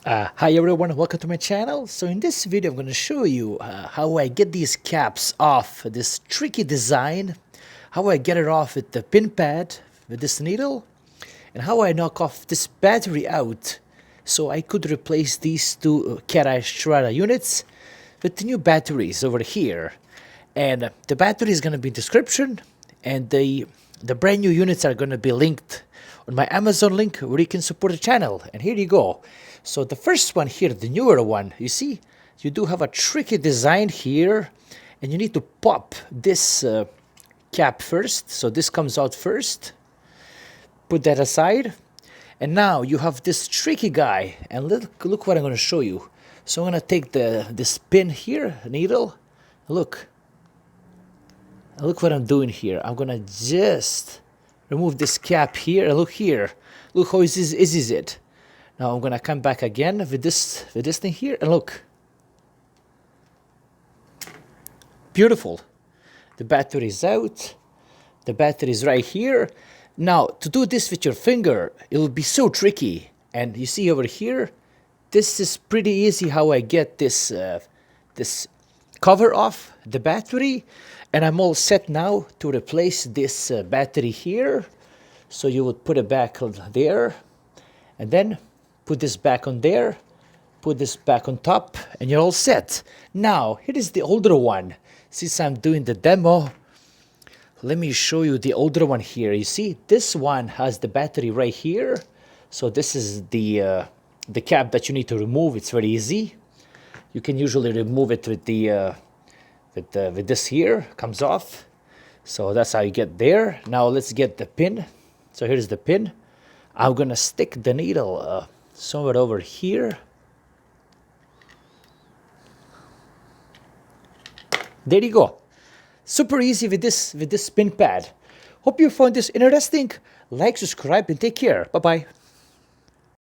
Hi everyone, welcome to my channel. So in this video I'm going to show you how I get these caps off this tricky design, how I get it off with the pin pad with this needle, and how I knock off this battery out so I could replace these two Cateye Strada units with the new batteries over here. And the battery is going to be in the description, and the brand new units are going to be linked on my Amazon link where you can support the channel. And here you go. So the first one here, the newer one, you see, you do have a tricky design here, and you need to pop this cap first. So this comes out first. Put that aside. And now you have this tricky guy, and look what I'm going to show you. So I'm going to take this pin here, needle. Look what I'm doing here. I'm going to just remove this cap here, and look here. Look how easy is it. Now I'm going to come back again with this thing here, and look. Beautiful. The battery is out. The battery is right here. Now, to do this with your finger, it will be so tricky. And you see over here, this is pretty easy how I get this cover off the battery. And I'm all set now to replace this battery here. So you would put it back on there, and then put this back on there, put this back on top, and you're all set. Now, here is the older one. Since I'm doing the demo, let me show you the older one here. You see, this one has the battery right here. So this is the cap that you need to remove. It's very easy. You can usually remove it with with this here. Comes off. So that's how you get there. Now let's get the pin. So here's the pin. I'm gonna stick the needle somewhere over here. There you go. Super easy with this pin pad. Hope you found this interesting. Like, subscribe, and take care. Bye-bye.